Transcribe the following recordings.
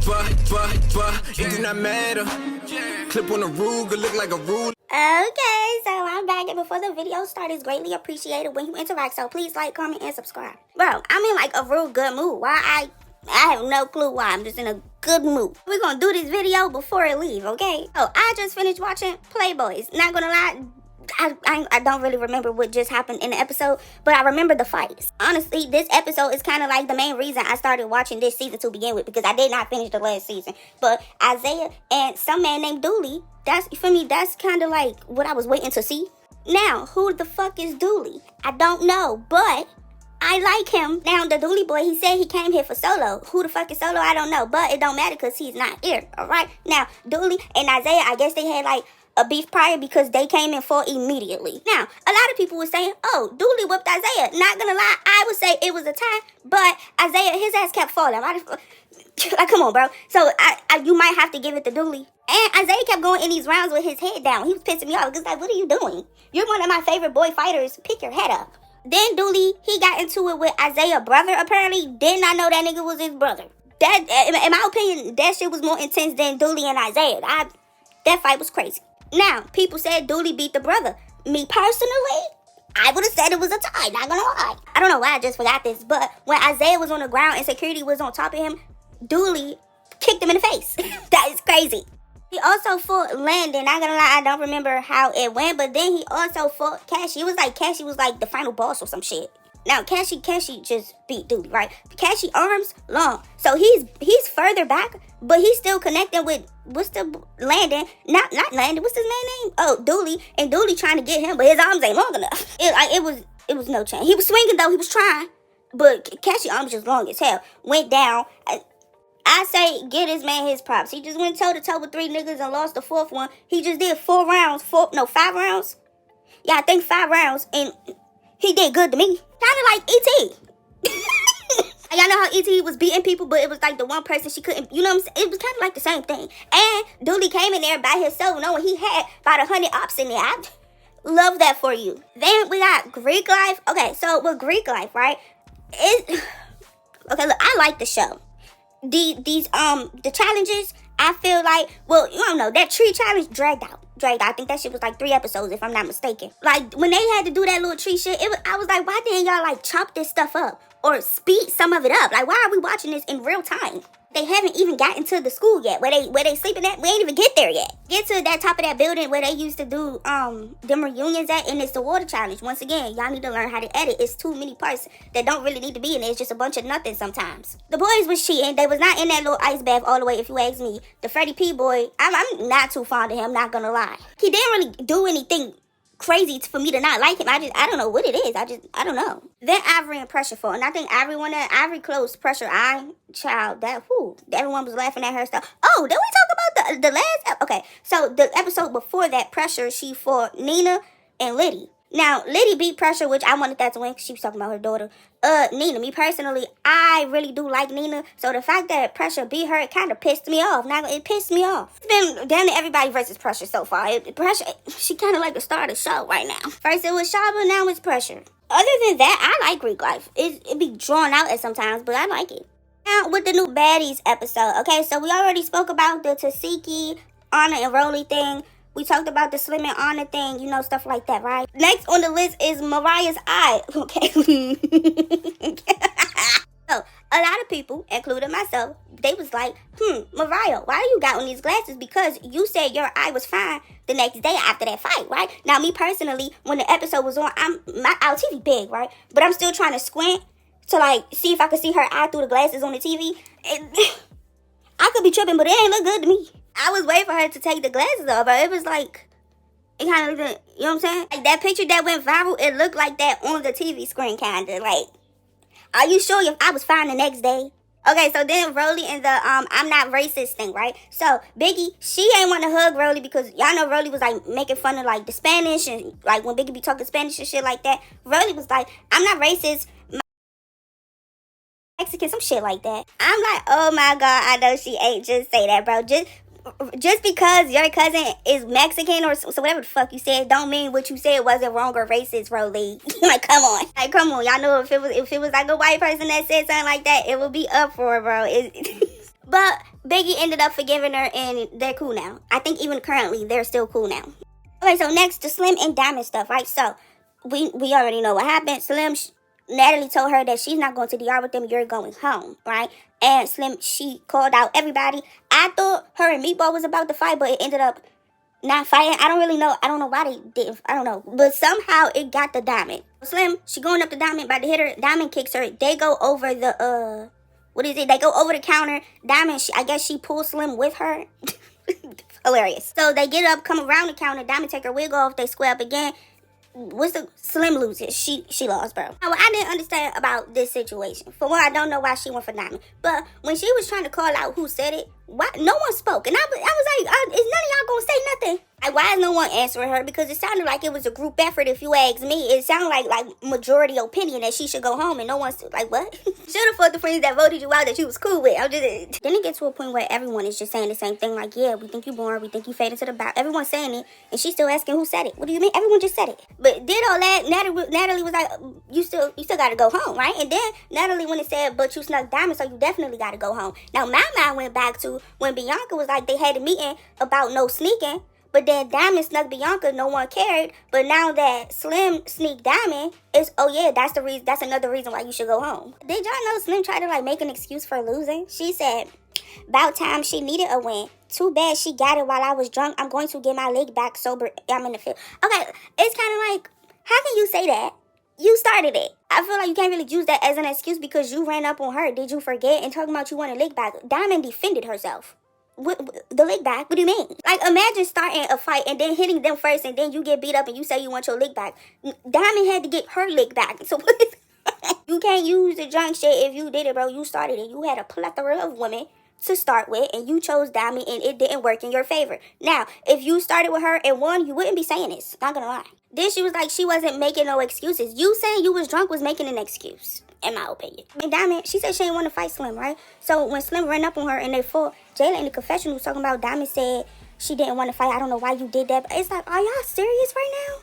It do not matter. Clip on a Ruger, look like a ruler. Okay, so I'm back, and before the video starts, it's greatly appreciated when you interact, so please like, comment, and subscribe. Bro, I'm in like a real good mood. Why? I have no clue why. I'm just in a good mood. We're gonna do this video before it leave, okay? So I just finished watching Playboys. Not gonna lie, I don't really remember what just happened in the episode, but I remember the fights. Honestly, this episode is kind of like the main reason I started watching this season to begin with, because I did not finish the last season. But Isaiah and some man named Dooley, for me, that's kind of like what I was waiting to see. Now, who the fuck is Dooley? I don't know, but I like him. Now, the Dooley boy, he said he came here for Solo. Who the fuck is Solo? I don't know, but it don't matter because he's not here, all right? Now, Dooley and Isaiah, I guess they had like a beef prior because they came and fought immediately. Now, a lot of people were saying, oh, Dooley whipped Isaiah. Not gonna lie, I would say it was a tie, but Isaiah, his ass kept falling. Like, come on, bro. So, you might have to give it to Dooley. And Isaiah kept going in these rounds with his head down. He was pissing me off because, like, what are you doing? You're one of my favorite boy fighters. Pick your head up. Then Dooley, he got into it with Isaiah's brother, apparently. Did not know that nigga was his brother. That, in my opinion, that shit was more intense than Dooley and Isaiah. That fight was crazy. Now, people said Dooley beat the brother. Me personally, I would have said it was a tie, not gonna lie. I don't know why I just forgot this, but when Isaiah was on the ground and security was on top of him, Dooley kicked him in the face. That is crazy. He also fought Landon. Not gonna lie, I don't remember how it went, but then he also fought Cassie. Cassie was like the final boss or some shit. Now, Cassie just beat Dooley, right? Cassie arms long. So he's further back, but he's still connecting with, Landon? Not Landon, what's his man name? Oh, Dooley. And Dooley trying to get him, but his arms ain't long enough. It was no chance. He was swinging though, he was trying. But Cassie arms just long as hell. Went down. I say get this man his props. He just went toe-to-toe with 3 niggas and lost the 4th one. He just did 5 rounds. Yeah, I think 5 rounds. And he did good to me. Kind of like E.T. Y'all know how E.T. was beating people, but it was like the one person she couldn't, you know what I'm saying? It was kind of like the same thing. And Dooley came in there by himself knowing he had about 100 ops in there. I love that for you. Then we got Greek Life. Okay, so with Greek Life, right? Okay, look, I like the show. The challenges, I feel like, well, you don't know, that tree challenge dragged out. I think that shit was like 3 episodes, if I'm not mistaken. Like, when they had to do that little tree shit, I was like, why didn't y'all, like, chop this stuff up? Or speed some of it up? Like, why are we watching this in real time? They haven't even gotten to the school yet, where they sleeping at. We ain't even get there yet. Get to that top of that building where they used to do them reunions at, and it's the water challenge. Once again, y'all need to learn how to edit. It's too many parts that don't really need to be in there. It's just a bunch of nothing sometimes. The boys was cheating. They was not in that little ice bath all the way, if you ask me. The Freddie P boy, I'm not too fond of him, not gonna lie. He didn't really do anything crazy for me to not like him. I don't know what it is. I don't know. Then Ivory and Pressure fought, and I think Ivory closed Pressure eye. Child, everyone was laughing at her stuff. Oh, did we talk about the last? Okay, so the episode before that, Pressure, she fought Nina and Liddy. Now, Liddy beat Pressure, which I wanted that to win because she was talking about her daughter. Nina, me personally, I really do like Nina. So the fact that Pressure beat her, it kind of pissed me off. Now, it pissed me off. It's been down to everybody versus Pressure so far. Pressure, she kind of like the star of the show right now. First it was Shaba, now it's Pressure. Other than that, I like Greek Life. It be drawn out at sometimes, but I like it. Now, with the new baddies episode. Okay, so we already spoke about the Tasiki, Anna, and Rolly thing. We talked about the Slim and Anna thing, you know, stuff like that, right? Next on the list is Mariah's eye, okay? So, a lot of people, including myself, they was like, Mariah, why you got on these glasses? Because you said your eye was fine the next day after that fight, right? Now, me personally, when the episode was on, our TV big, right? But I'm still trying to squint to, like, see if I could see her eye through the glasses on the TV. I could be tripping, but it ain't look good to me. I was waiting for her to take the glasses off, but it was like, it kind of looked, you know what I'm saying? Like, that picture that went viral, it looked like that on the TV screen, kind of. Like, are you sure if I was fine the next day? Okay, so then Rolly and the I'm not racist thing, right? So, Biggie, she ain't want to hug Rolly because y'all know Rolly was, like, making fun of, like, the Spanish and, like, when Biggie be talking Spanish and shit like that. Rolly was like, I'm not racist. Mexican, some shit like that. I'm like, oh my God, I know she ain't just say that, bro. Just because your cousin is Mexican or so whatever the fuck you said, don't mean what you said wasn't wrong or racist, Rolly. Like, come on. Like, come on. Y'all know if it was like a white person that said something like that, it would be up for it, bro. But Biggie ended up forgiving her and they're cool now. I think even currently they're still cool now. Okay, so next, the Slim and Diamond stuff, right? So, we already know what happened. Natalie told her that she's not going to DR with them, you're going home, right? And Slim, she called out everybody. I thought her and Meatball was about to fight, but it ended up not fighting. I don't really know. I don't know why they did. I don't know. But somehow it got the Diamond. Slim, she going up to Diamond, about to hit her. Diamond kicks her. They go over the, what is it? They go over the counter. Diamond, I guess she pulls Slim with her. Hilarious. So they get up, come around the counter. Diamond take her wig off. They square up again. What's the Slim loses? She lost, bro. Now, what I didn't understand about this situation. For one, I don't know why she went for Diamond. But when she was trying to call out who said it, why no one spoke? And I was like, is none of y'all gonna say nothing? Like, why is no one answering her? Because it sounded like it was a group effort. If you ask me, it sounded like majority opinion that she should go home, and no one's like, what? Should have fought the friends that voted you out that you was cool with. Then it gets to a point where everyone is just saying the same thing. Like, yeah, we think you born, we think you faded to the bow. Everyone's saying it, and she's still asking who said it. What do you mean? Everyone just said it. But did all that? Natalie was like, you still gotta go home, right? And then Natalie when it said, but you snuck Diamond, so you definitely gotta go home. Now my mind went back to when Bianca was like, they had a meeting about no sneaking. But then Diamond snuck Bianca, no one cared. But now that Slim sneaked Diamond, it's, oh yeah, that's the reason. That's another reason why you should go home. Did y'all know Slim tried to like make an excuse for losing? She said, about time she needed a win. Too bad she got it while I was drunk. I'm going to get my leg back sober. I'm in the field. Okay, it's kind of like, how can you say that? You started it. I feel like you can't really use that as an excuse because you ran up on her. Did you forget? And talking about you want a leg back. Diamond defended herself. The leg back? What do you mean? Like, imagine starting a fight and then hitting them first and then you get beat up and you say you want your leg back. Diamond had to get her leg back. So what is you can't use the drunk shit if you did it, bro. You started it. You had a plethora of women to start with and you chose Diamond and it didn't work in your favor. Now, if you started with her and won, you wouldn't be saying this. Not gonna lie. Then she was like, she wasn't making no excuses. You saying you was drunk was making an excuse, in my opinion. And Diamond, she said she didn't want to fight Slim, right? So when Slim ran up on her and they fought, Jayla in the confession was talking about Diamond said she didn't want to fight. I don't know why you did that. But it's like, are y'all serious right now?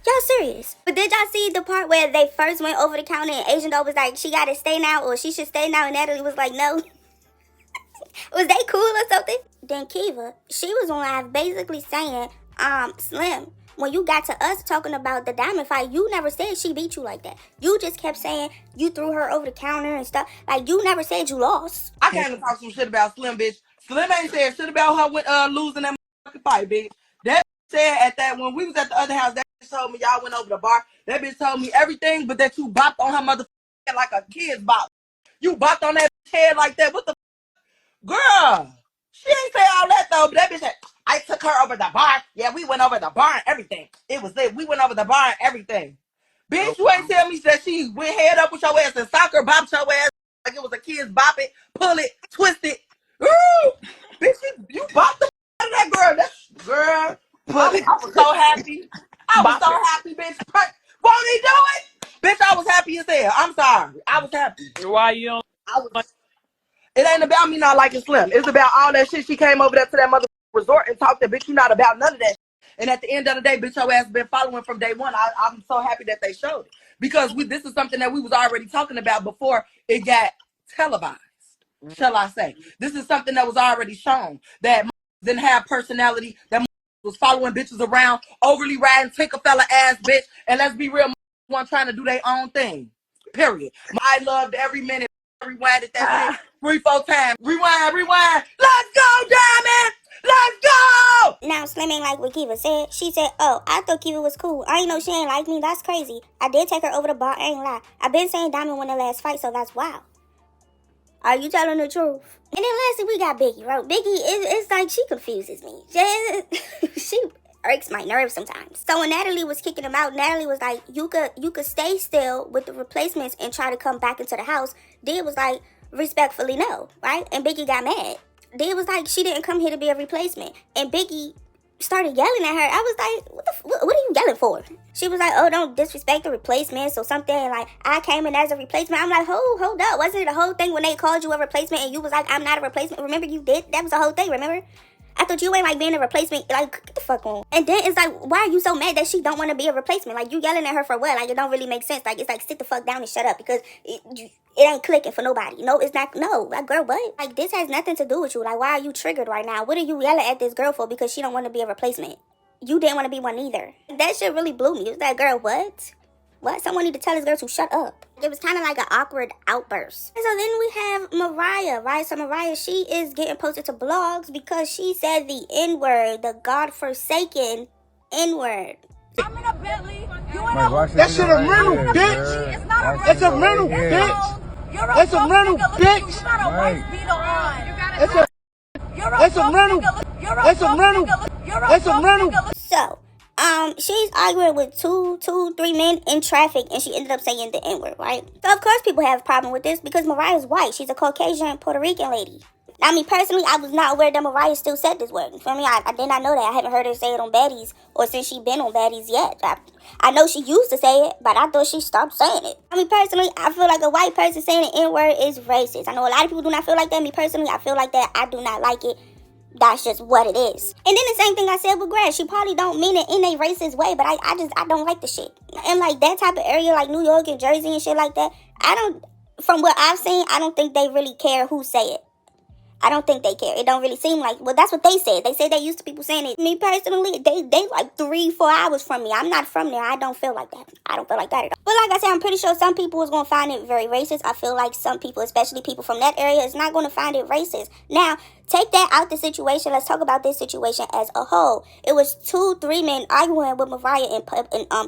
Y'all serious? But did y'all see the part where they first went over the counter and Asian Doe was like, she gotta stay now or she should stay now, and Natalie was like, no. Was they cool or something? Then Kiva, she was on live basically saying, Slim, when you got to us talking about the Diamond fight, you never said she beat you like that. You just kept saying you threw her over the counter and stuff. Like, you never said you lost. I came to talk some shit about Slim, bitch. Slim ain't said shit about her with losing that motherfucking fight, bitch. That said at that when we was at the other house, that bitch told me y'all went over the bar. That bitch told me everything, but that you bopped on her motherfucking head like a kid's bop. You bopped on that head like that. What the girl? She ain't say all that though, but that bitch said, I took her over the bar. Yeah, we went over the bar and everything. It was it. We went over the bar and everything. Bitch, you ain't tell me that she went head up with your ass and soccer bopped your ass like it was a kid's bop it, pull it, twist it. Ooh, bitch, you bopped the out of that girl. That girl, I was so happy. I was so happy, bitch. Won't he do it? Bitch, I was happy as hell. I'm sorry. I was happy. Why you don't? It ain't about me not liking Slim. It's about all that shit. She came over there to that mother resort and talked that bitch. You not about none of that. And at the end of the day, bitch, your ass been following from day one. I'm so happy that they showed it because this is something that we was already talking about before it got televised. Shall I say? This is something that was already shown that didn't have personality. That was following bitches around, overly riding, take a fella ass bitch. And let's be real, one trying to do their own thing. Period. I loved every minute. Rewinded that shit 3-4 times. Rewind. Let's go, Diamond! Let's go! Now, Slim ain't like what Kiva said. She said, oh, I thought Kiva was cool. I ain't know she ain't like me. That's crazy. I did take her over the bar. I ain't lie. I been saying Diamond won the last fight, so that's wild. Are you telling the truth? And then lastly, we got Biggie, right? Biggie, it's like she confuses me. She irks my nerves sometimes. So when Natalie was kicking him out, Natalie was like, you could stay still with the replacements and try to come back into the house. Dee was like, respectfully no, right? And Biggie got mad. Dee was like, she didn't come here to be a replacement. And Biggie started yelling at her. I was like, what are you yelling for? She was like, oh, don't disrespect the replacements or something. Like, I came in as a replacement. I'm like, hold up. Wasn't it the whole thing when they called you a replacement and you was like, I'm not a replacement? Remember you did? That was the whole thing, remember? I thought you ain't like being a replacement. Like, get the fuck on. And then it's like, why are you so mad that she don't want to be a replacement? Like, you yelling at her for what? Like, it don't really make sense. Like, it's like, sit the fuck down and shut up because it ain't clicking for nobody. No, it's not. No, like, girl, what? Like, this has nothing to do with you. Like, why are you triggered right now? What are you yelling at this girl for? Because she don't want to be a replacement. You didn't want to be one either. That shit really blew me. It was like, girl, what? What? Someone need to tell this girl to shut up. It was kind of like an awkward outburst. And so then we have Mariah, right? So Mariah, she is getting posted to blogs because she said the N-word, the God-forsaken N-word. I'm in a Bentley. You in a... That shit a rental, bitch. It's not a rental. That's a rental, bitch. That's a rental, bitch. You got a wife beater on. That's a rental. That's a rental. That's a rental. So, she's arguing with three men in traffic, and she ended up saying the N-word, right? So, of course, people have a problem with this because Mariah's white. She's a Caucasian Puerto Rican lady. I mean, personally, I was not aware that Mariah still said this word. You feel me? I did not know that. I haven't heard her say it on Baddies or since she been on Baddies yet. I know she used to say it, but I thought she stopped saying it. I mean, personally, I feel like a white person saying the N-word is racist. I know a lot of people do not feel like that. Me, personally, I feel like that. I do not like it. That's just what it is. And then the same thing I said with Grass. She probably don't mean it in a racist way, but I don't like the shit. And like that type of area, like New York and Jersey and shit like that, from what I've seen, I don't think they really care who say it. I don't think they care. It don't really seem like, well, that's what they said. They said they used to people saying it. Me personally, they like 3-4 hours from me. I'm not from there. I don't feel like that. I don't feel like that at all. But like I said, I'm pretty sure some people is going to find it very racist. I feel like some people, especially people from that area, is not going to find it racist. Now, take that out the situation. Let's talk about this situation as a whole. It was 2-3 men arguing with Mariah in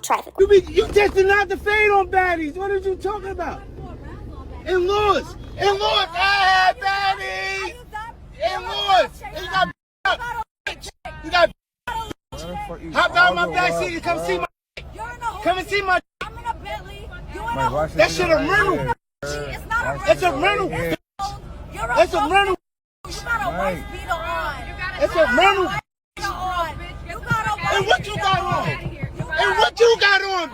traffic. You testing out the fade on Baddies. What are you talking about? In Lewis, I had Baddies. In Lewis, you got hop out my back seat and come see my. Come and see my. I'm in a Bentley. That shit a rental. It's a rental. It's a rental. You got a wife beater on. It's a rental. And what you got on? And what you got on?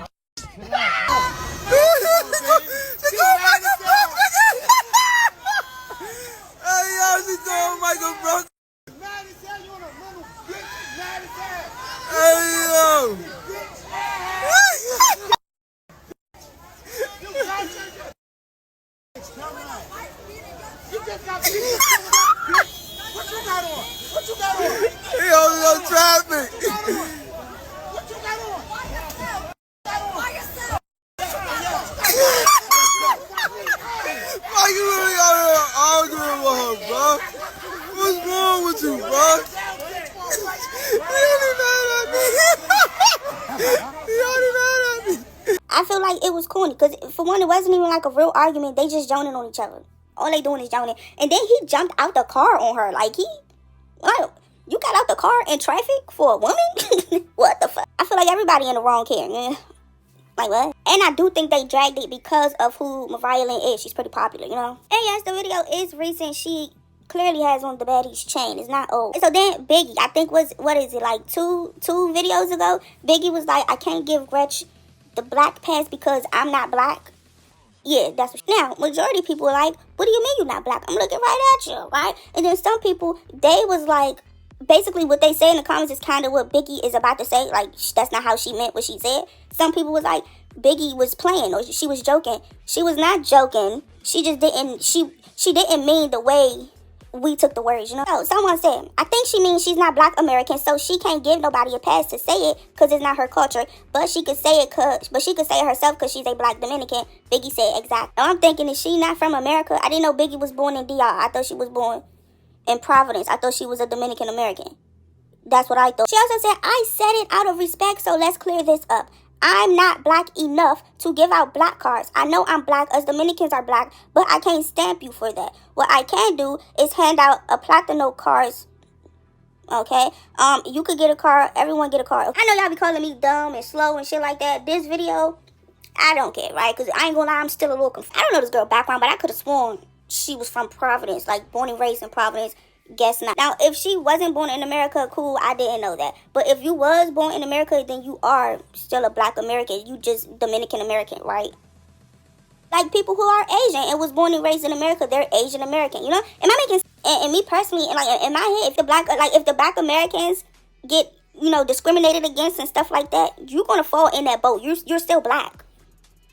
Hey, yo, she told Michael, bro. Hey, yo. You just got what you got on? What you got on? He holding on traffic. What you got on? Why you really out here arguing with her, bro? What's wrong with you, bro? He only mad at me. He only mad at me. I feel like it was corny because for one, it wasn't even like a real argument. They just joning on each other. All they doing is joning. And then he jumped out the car on her. Like, you got out the car in traffic for a woman? What the fuck? I feel like everybody in the wrong here, man. Like, what? And I do think they dragged it because of who Mariah Lynn is. She's pretty popular, you know? And yes, the video is recent. She clearly has on the Baddies chain. It's not old. And so then Biggie, I think what is it, like two videos ago? Biggie was like, I can't give Gretch the black pass because I'm not black. Yeah, that's what. Now, majority of people are like, what do you mean you're not black? I'm looking right at you, right? And then some people, they was like, basically what they say in the comments is kind of what Biggie is about to say. Like, that's not how she meant what she said. Some people was like, Biggie was playing or she was joking. She was not joking. She just didn't, she didn't mean the way we took the words, you know? So someone said, I think she means she's not black American, so she can't give nobody a pass to say it because it's not her culture. But she could say it herself because she's a black Dominican. Biggie said, exactly. Now I'm thinking, is she not from America? I didn't know Biggie was born in DR. I thought she was born in Providence. I thought she was a Dominican American. That's what I thought. She also said, I said it out of respect, so let's clear this up. I'm not black enough to give out black cards. I know I'm black, us Dominicans are black, but I can't stamp you for that. What I can do is hand out a Platino cards. Okay? You could get a card. Everyone get a card. I know y'all be calling me dumb and slow and shit like that. This video, I don't care, right? Because I ain't gonna lie, I'm still a little confused. I don't know this girl background, but I could have sworn she was from Providence, like born and raised in Providence. Guess not. Now, if she wasn't born in America, cool, I didn't know that. But if you was born in America, then you are still a black American. You just Dominican American, right? Like people who are Asian and was born and raised in America, they're Asian American, you know? Am I making sense? And me personally, and like in my head, if the black Americans get, you know, discriminated against and stuff like that, you're gonna fall in that boat. You're still black,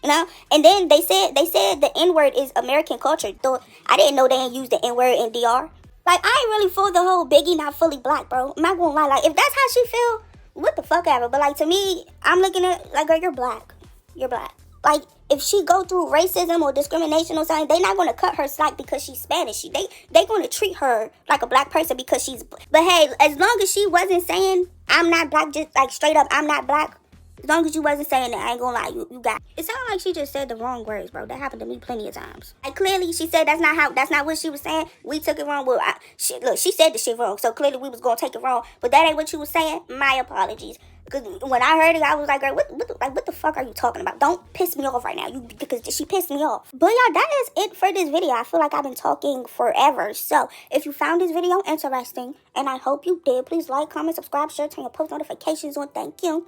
you know. And then they said the N-word is American culture. Though I didn't know they ain't used the N-word in DR. Like, I ain't really for the whole Biggie not fully black, bro. I'm not gonna lie. Like, if that's how she feel, what the fuck ever. But like, to me, I'm looking at like, girl, you're black. You're black. Like, if she go through racism or discrimination or something, they not gonna cut her slack because she's Spanish. They gonna treat her like a black person because she's. But hey, as long as she wasn't saying I'm not black, just like straight up I'm not black. As long as you wasn't saying that, I ain't gonna lie, you got it. It sounded like she just said the wrong words, bro. That happened to me plenty of times. Like, clearly she said that's not what she was saying. We took it wrong. Well, she said the shit wrong, so clearly we was gonna take it wrong. But that ain't what you was saying. My apologies. Because when I heard it, I was like, girl, what the fuck are you talking about? Don't piss me off right now, because she pissed me off. But y'all, that is it for this video. I feel like I've been talking forever. So if you found this video interesting, and I hope you did, please like, comment, subscribe, share, turn your post notifications on. Thank you.